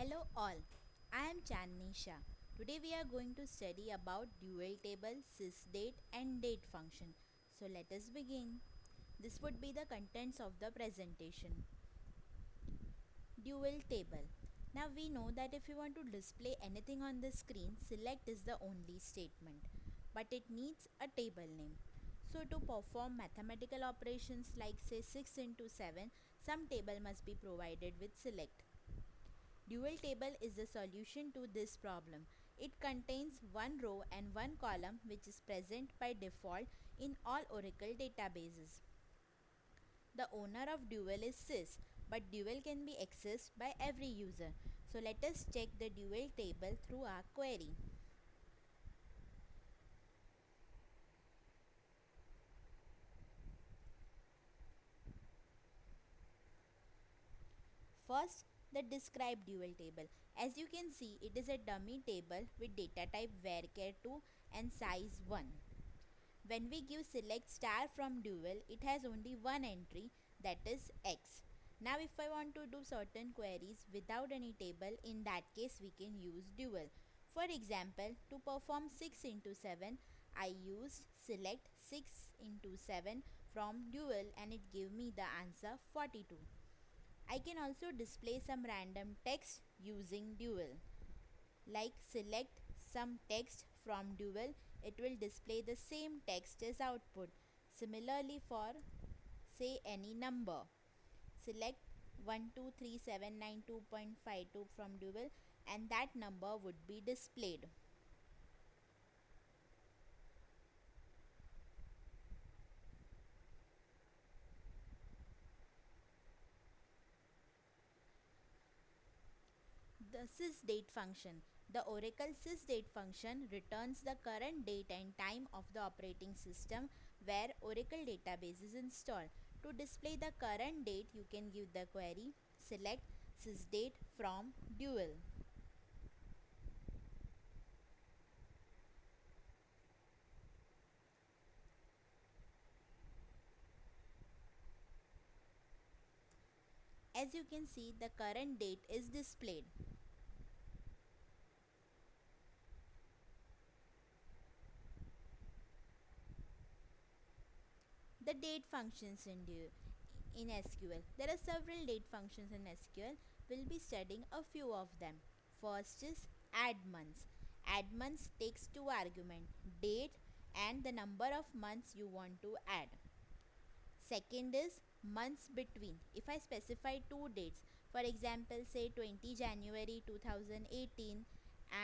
Hello all, I am Chandnisha. Today we are going to study about dual table, sysdate and date function. So let us begin. This would be the contents of the presentation. Dual table. Now we know that if you want to display anything on the screen, select is the only statement, but it needs a table name. So to perform mathematical operations like say 6 into 7, some table must be provided with select. Dual table is the solution to this problem. It contains one row and one column which is present by default in all Oracle databases. The owner of Dual is sys, but Dual can be accessed by every user. So let us check the Dual table through our query. First, the describe dual table. As you can see, it is a dummy table with data type varchar2 and size 1. When we give select star from dual, it has only one entry, that is x. Now if I want to do certain queries without any table, in that case we can use dual. For example, to perform 6 into 7, I used select 6 into 7 from dual and it gave me the answer 42. I can also display some random text using dual. Like select some text from dual, it will display the same text as output. Similarly for say any number, select 123792.52 from dual and that number would be displayed. The sysdate function. The Oracle sysdate function returns the current date and time of the operating system where Oracle database is installed. To display the current date, you can give the query select sysdate from dual. As you can see, the current date is displayed. The date functions in SQL. There are several date functions in SQL. We'll be studying a few of them. First is add months. Add months takes two arguments, date and the number of months you want to add. Second is months between. If I specify two dates, for example say 20 January 2018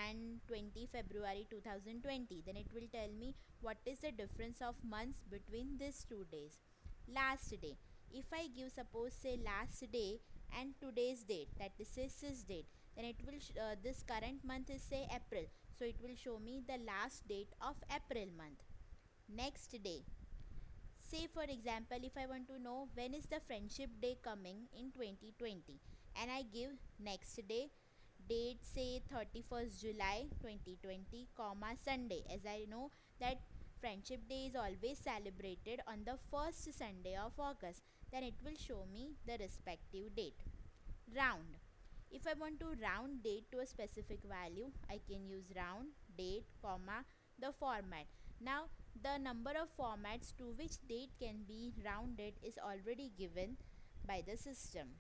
and 20 February 2020, then it will tell me what is the difference of months between these 2 days. Last day. If I give suppose say last day and today's date, that is say sys date, then it will this current month is say April, so it will show me the last date of April month. Next day. Say for example, if I want to know when is the friendship day coming in 2020 and I give next day, date say 31st July 2020 comma Sunday, as I know that friendship day is always celebrated on the first Sunday of August, then it will show me the respective date. Round. If I want to round date to a specific value, I can use round date comma the format. Now the number of formats to which date can be rounded is already given by the system.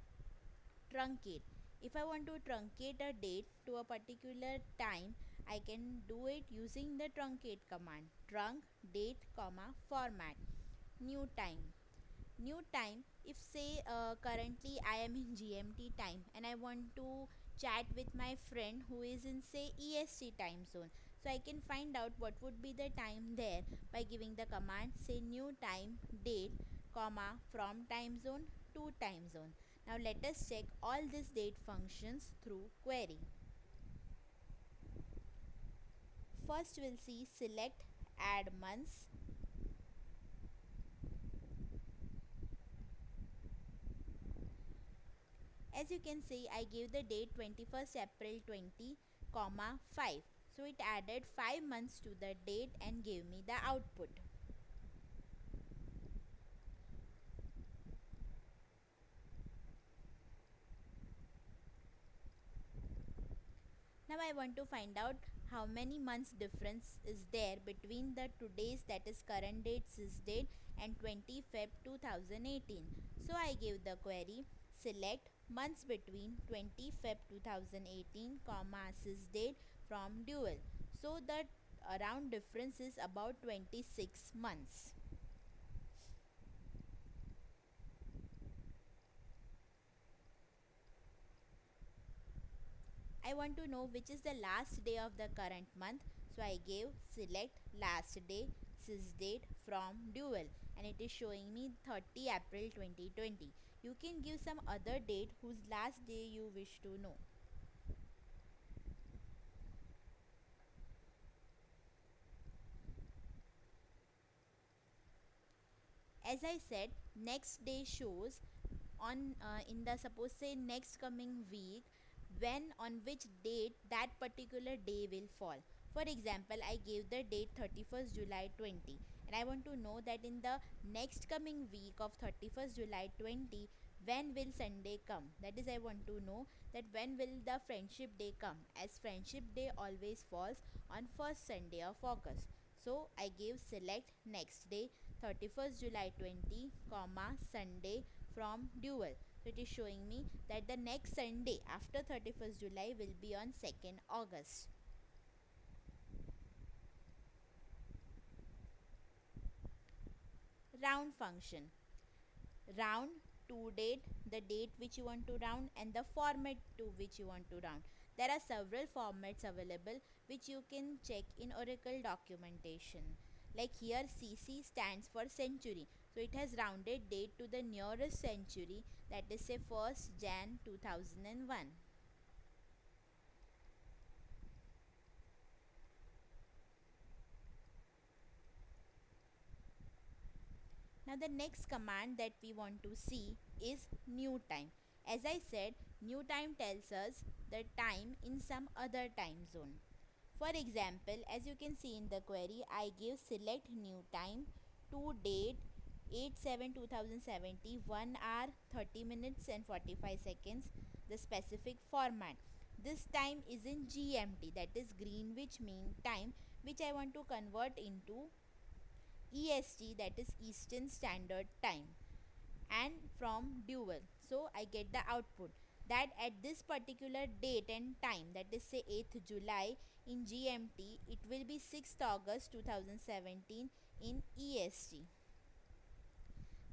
Truncate. If I want to truncate a date to a particular time, I can do it using the truncate command. Trunc date comma format. New time. New time, if say currently I am in GMT time and I want to chat with my friend who is in say EST time zone, so I can find out what would be the time there by giving the command say new time date comma from time zone to time zone. Now let us check all these date functions through query. First we'll see select add months. As you can see, I gave the date 21st April 20, comma 5. So it added 5 months to the date and gave me the output. Now I want to find out how many months difference is there between the today's, that is current date, sys date, and 20 Feb 2018. So I give the query, select months between 20 Feb 2018 comma sys date from dual. So the around difference is about 26 months. I want to know which is the last day of the current month. So I gave select last day sys date from dual, and it is showing me 30 April 2020. You can give some other date whose last day you wish to know. As I said, next day shows on in the suppose say next coming week, when on which date that particular day will fall. For example, I gave the date 31st July 20, and I want to know that in the next coming week of 31st July 20, when will Sunday come. That is, I want to know that when will the friendship day come, as friendship day always falls on first Sunday of August. So I gave select next day 31st July 20 comma Sunday from dual. So it is showing me that the next Sunday after 31st July will be on 2nd August. Round function. Round to date, the date which you want to round, and the format to which you want to round. There are several formats available which you can check in Oracle documentation. Like here, CC stands for century, so it has rounded date to the nearest century, that is say 1st Jan 2001. Now the next command that we want to see is new time. As I said, new time tells us the time in some other time zone. For example, as you can see in the query, I give select new time to date 8/7/2070, 1 hour 30 minutes and 45 seconds, the specific format. This time is in GMT, that is Greenwich Mean Time, which I want to convert into EST, that is Eastern Standard Time, and from dual. So I get the output that at this particular date and time, that is say 8th July in GMT, it will be 6th August 2017 in EST.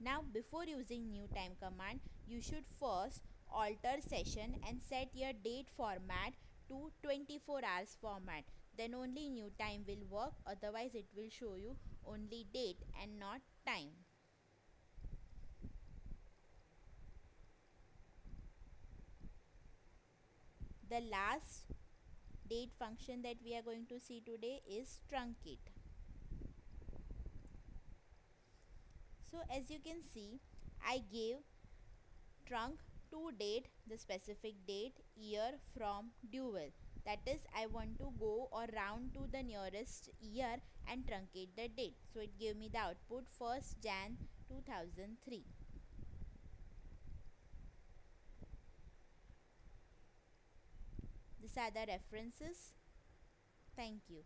Now before using new time command, you should first alter session and set your date format to 24 hours format. Then only new time will work, otherwise it will show you only date and not time. The last date function that we are going to see today is truncate. So as you can see, I gave trunc to date, the specific date, year from dual. That is, I want to go or round to the nearest year and truncate the date. So it gave me the output 1st Jan 2003. These are the references. Thank you.